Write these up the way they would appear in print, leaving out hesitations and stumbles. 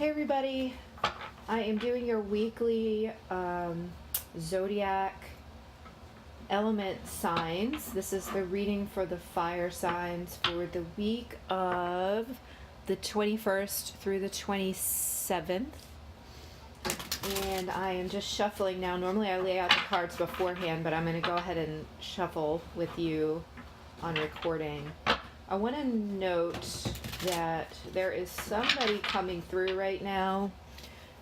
Hey everybody, I am doing your weekly zodiac element signs. This is the reading for the fire signs for the week of the 21st through the 27th. And I am just shuffling now. Normally I lay out the cards beforehand, but I'm going to go ahead and shuffle with you on recording. I want to note that there is somebody coming through right now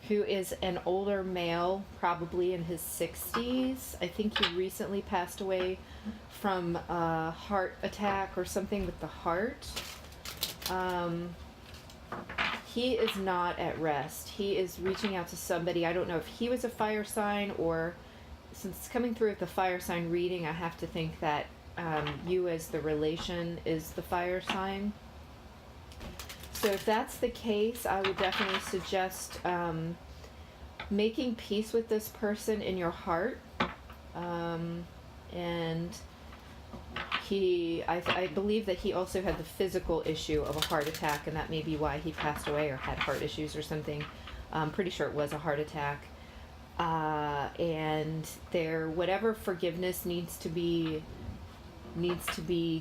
who is an older male, probably in his 60s. I think he recently passed away from a heart attack or something with the heart. He is not at rest. He is reaching out to somebody. I don't know if he was a fire sign, or since it's coming through with the fire sign reading, I have to think that you as the relation is the fire sign. So if that's the case, I would definitely suggest making peace with this person in your heart. And I believe that he also had the physical issue of a heart attack, and that may be why he passed away or had heart issues or something. I'm pretty sure it was a heart attack. And whatever forgiveness needs to be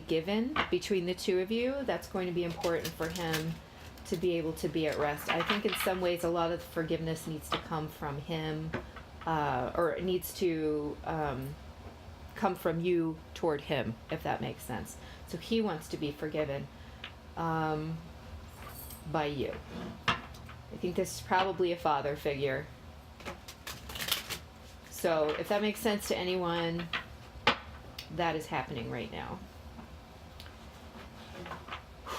given between the two of you, that's going to be important for him to be able to be at rest. I think in some ways a lot of forgiveness needs to come from him, or it needs to come from you toward him, if that makes sense. So he wants to be forgiven by you. I think this is probably a father figure. So if that makes sense to anyone, that is happening right now.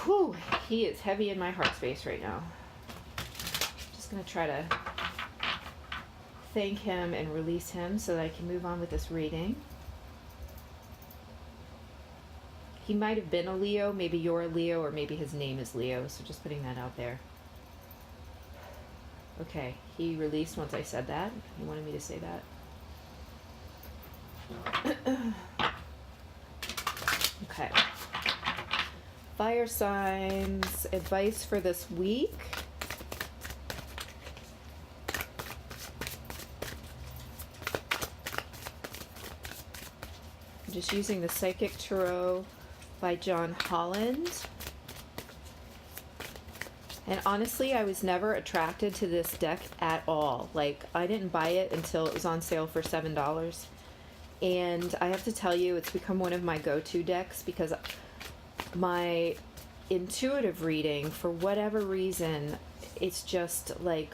Whew, he is heavy in my heart space right now. Just going to try to thank him and release him so that I can move on with this reading. He might have been a Leo, maybe you're a Leo, or maybe his name is Leo, so just putting that out there. Okay, he released once I said that. He wanted me to say that. Okay. Fire signs, advice for this week. I'm just using the Psychic Tarot by John Holland. And honestly, I was never attracted to this deck at all. Like, I didn't buy it until it was on sale for $7. And I have to tell you, it's become one of my go-to decks because my intuitive reading, for whatever reason, it's just like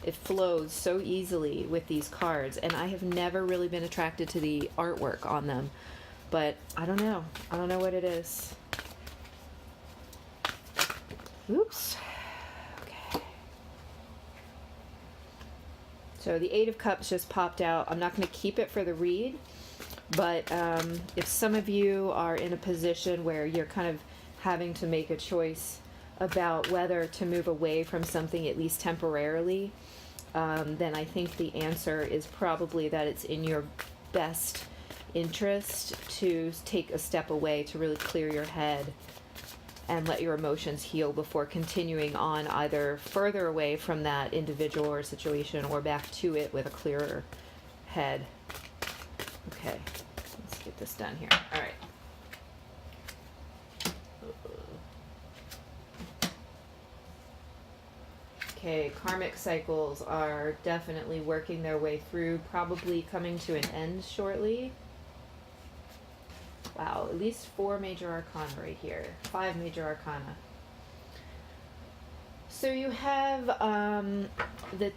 it flows so easily with these cards. And I have never really been attracted to the artwork on them. But I don't know. I don't know what it is. Oops. Okay. So the Eight of Cups just popped out. I'm not going to keep it for the read, but if some of you are in a position where you're kind of having to make a choice about whether to move away from something, at least temporarily, then I think the answer is probably that it's in your best interest to take a step away to really clear your head and let your emotions heal before continuing on either further away from that individual or situation or back to it with a clearer head. Okay, let's get this done here. All right. Okay, karmic cycles are definitely working their way through, probably coming to an end shortly. Wow, at least 4 major arcana right here. 5 major arcana. So you have the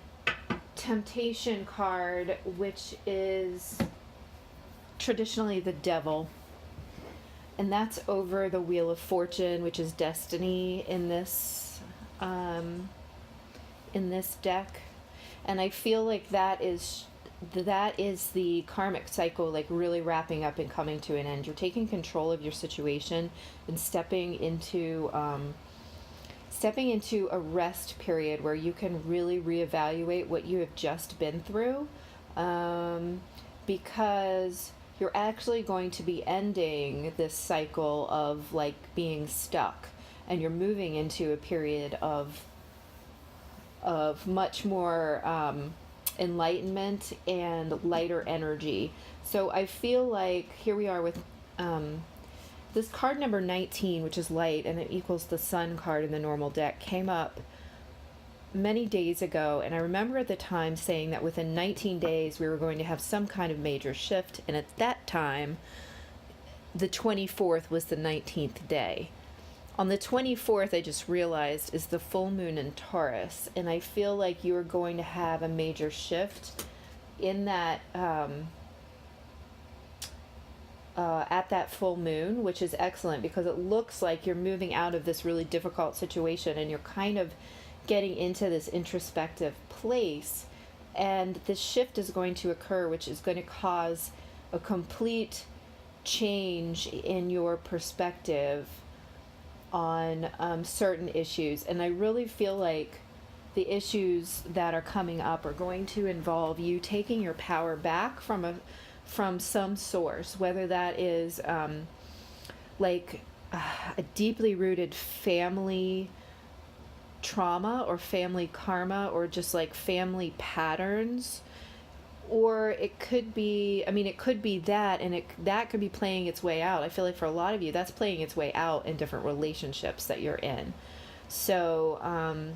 Temptation card, which is traditionally the devil. And that's over the Wheel of Fortune, which is destiny in this deck. And I feel like that is the karmic cycle, like really wrapping up and coming to an end. You're taking control of your situation and stepping into a rest period where you can really reevaluate what you have just been through, because you're actually going to be ending this cycle of like being stuck, and you're moving into a period of of much more enlightenment and lighter energy. So I feel like here we are with this card number 19, which is light, and it equals the sun card in the normal deck, came up many days ago. And I remember at the time saying that within 19 days we were going to have some kind of major shift. And at that time, the 24th was the 19th day. On the 24th, I just realized, is the full moon in Taurus. And I feel like you are going to have a major shift in that at that full moon, which is excellent because it looks like you're moving out of this really difficult situation and you're kind of getting into this introspective place. And this shift is going to occur, which is going to cause a complete change in your perspective on certain issues. And I really feel like the issues that are coming up are going to involve you taking your power back from some source, whether that is like a deeply rooted family trauma or family karma, or just like family patterns. Or it could be, I mean, it could be that, and that could be playing its way out. I feel like for a lot of you, that's playing its way out in different relationships that you're in. So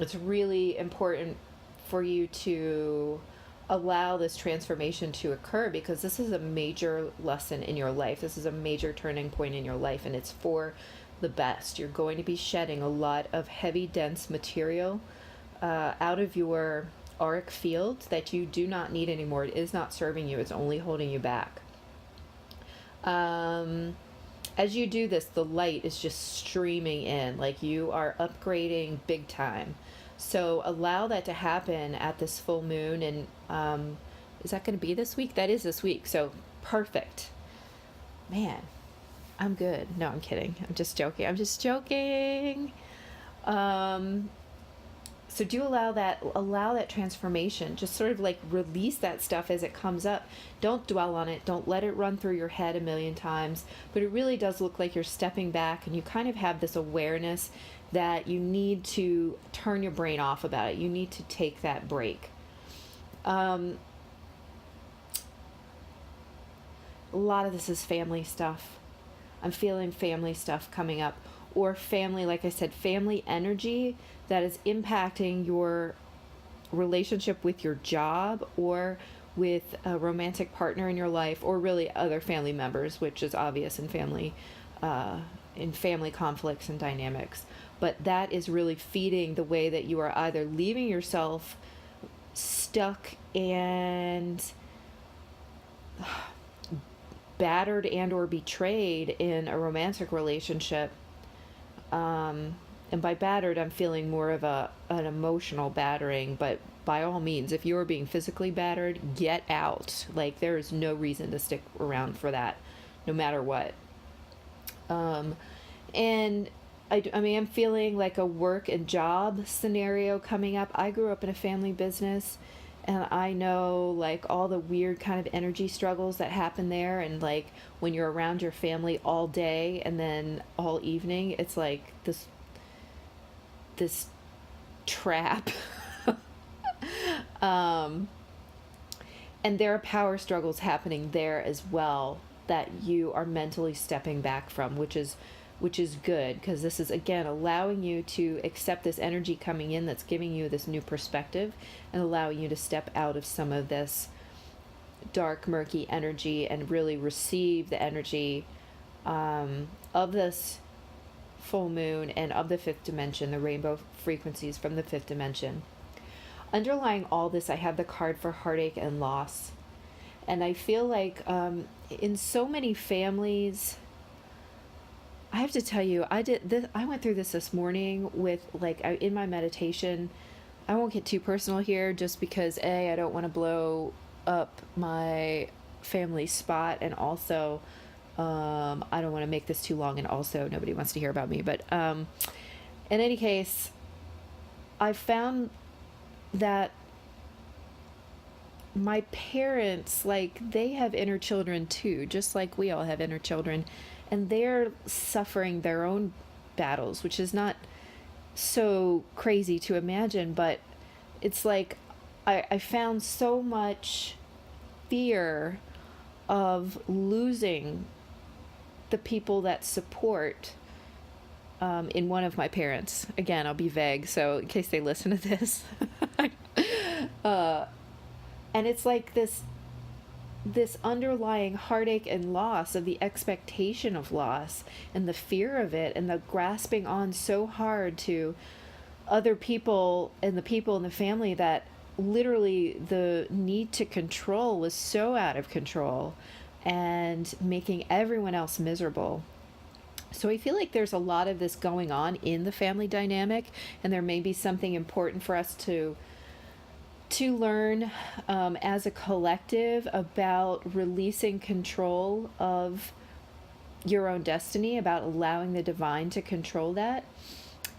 it's really important for you to allow this transformation to occur, because this is a major lesson in your life. This is a major turning point in your life, and it's for the best. You're going to be shedding a lot of heavy, dense material out of your auric field that you do not need anymore. It is not serving you. It's only holding you back. As you do this, the light is just streaming in, like you are upgrading big time. So allow that to happen at this full moon. And is that going to be this week? That is this week. So perfect. Man, I'm good. No, I'm kidding. I'm just joking. So do allow that transformation. Just sort of like release that stuff as it comes up. Don't dwell on it. Don't let it run through your head a million times. But it really does look like you're stepping back, and you kind of have this awareness that you need to turn your brain off about it. You need to take that break. A lot of this is family stuff. I'm feeling family stuff coming up. Or family, like I said, family energy that is impacting your relationship with your job, or with a romantic partner in your life, or really other family members, which is obvious in family conflicts and dynamics. But that is really feeding the way that you are either leaving yourself stuck and battered and or betrayed in a romantic relationship. And by battered, I'm feeling more of an emotional battering, but by all means, if you're being physically battered, get out. Like, there is no reason to stick around for that, no matter what. And I mean, I'm feeling like a work and job scenario coming up. I grew up in a family business, and I know like all the weird kind of energy struggles that happen there. And like when you're around your family all day and then all evening, it's like this trap. And there are power struggles happening there as well that you are mentally stepping back from, which is good, because this is again allowing you to accept this energy coming in that's giving you this new perspective, and allowing you to step out of some of this dark, murky energy and really receive the energy of this full moon and of the fifth dimension, the rainbow frequencies from the fifth dimension. Underlying all this, I have the card for heartache and loss. And I feel like in so many families, I have to tell you, I went through this morning with in my meditation. I won't get too personal here, just because I don't want to blow up my family spot, and also I don't want to make this too long, and also nobody wants to hear about me. But in any case, I found that my parents, they have inner children too, just like we all have inner children, and they're suffering their own battles, which is not so crazy to imagine, but it's like I found so much fear of losing the people that support in one of my parents. Again, I'll be vague, so in case they listen to this. And it's like this underlying heartache and loss of the expectation of loss and the fear of it and the grasping on so hard to other people and the people in the family that literally the need to control was so out of control and making everyone else miserable. So I feel like there's a lot of this going on in the family dynamic, and there may be something important for us to learn as a collective about releasing control of your own destiny, about allowing the divine to control that.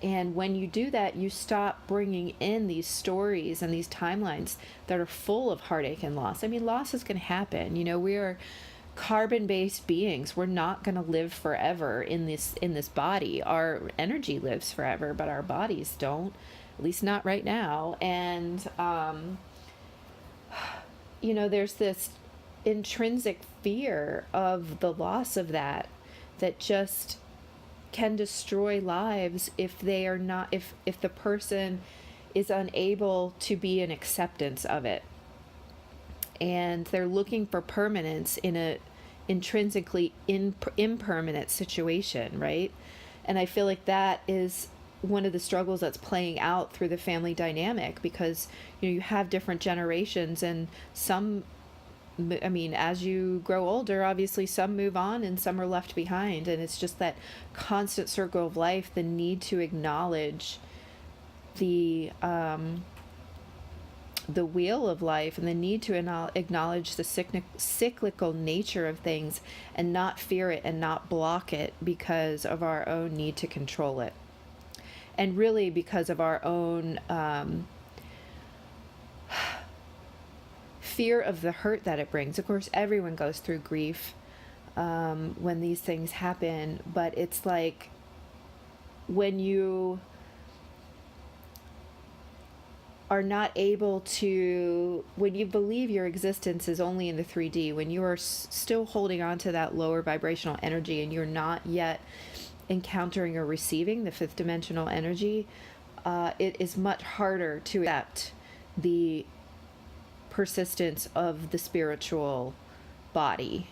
And when you do that, you stop bringing in these stories and these timelines that are full of heartache and loss. I mean, loss is going to happen. We are carbon-based beings. We're not going to live forever in this body. Our energy lives forever, but our bodies don't, at least not right now. And there's this intrinsic fear of the loss of that just can destroy lives if they are not, if the person is unable to be in acceptance of it, and they're looking for permanence in a intrinsically impermanent situation, right? And I feel like that is one of the struggles that's playing out through the family dynamic, because you have different generations, and as you grow older, obviously some move on and some are left behind, and it's just that constant circle of life, the need to acknowledge the wheel of life, and the need to acknowledge the cyclical nature of things, and not fear it and not block it because of our own need to control it, and really because of our own fear of the hurt that it brings. Of course, everyone goes through grief when these things happen, but it's like when you are not able to, when you believe your existence is only in the 3D, when you are still holding on to that lower vibrational energy, and you're not yet encountering or receiving the fifth dimensional energy, it is much harder to accept the persistence of the spiritual body,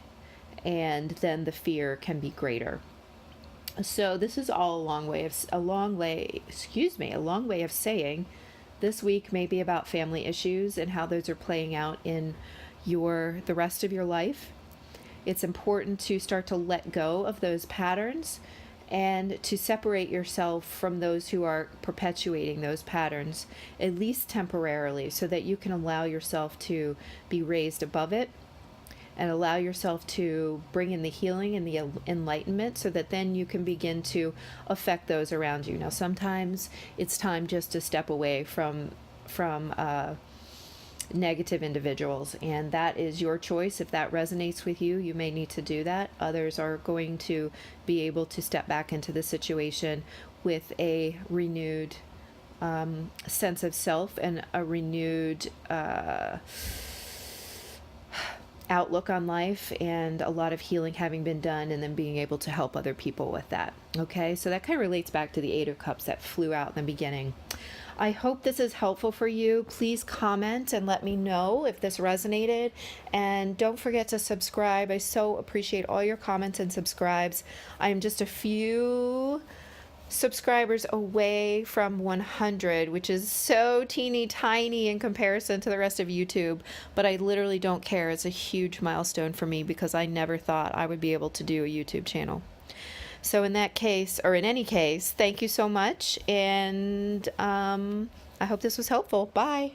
and then the fear can be greater. So this is all a long way of saying this week may be about family issues and how those are playing out in the rest of your life. It's important to start to let go of those patterns and to separate yourself from those who are perpetuating those patterns, at least temporarily, so that you can allow yourself to be raised above it, and allow yourself to bring in the healing and the enlightenment, so that then you can begin to affect those around you. Now, sometimes it's time just to step away from negative individuals, and that is your choice. If that resonates with you, you may need to do that. Others are going to be able to step back into the situation with a renewed sense of self, and a renewed outlook on life, and a lot of healing having been done, and then being able to help other people with that. Okay, so that kind of relates back to the Eight of Cups that flew out in the beginning. I hope this is helpful for you. Please comment and let me know if this resonated. And don't forget to subscribe. I so appreciate all your comments and subscribes. I am just a few subscribers away from 100, which is so teeny tiny in comparison to the rest of YouTube. But I literally don't care. It's a huge milestone for me, because I never thought I would be able to do a YouTube channel. So in that case, or in any case, thank you so much, and I hope this was helpful. Bye.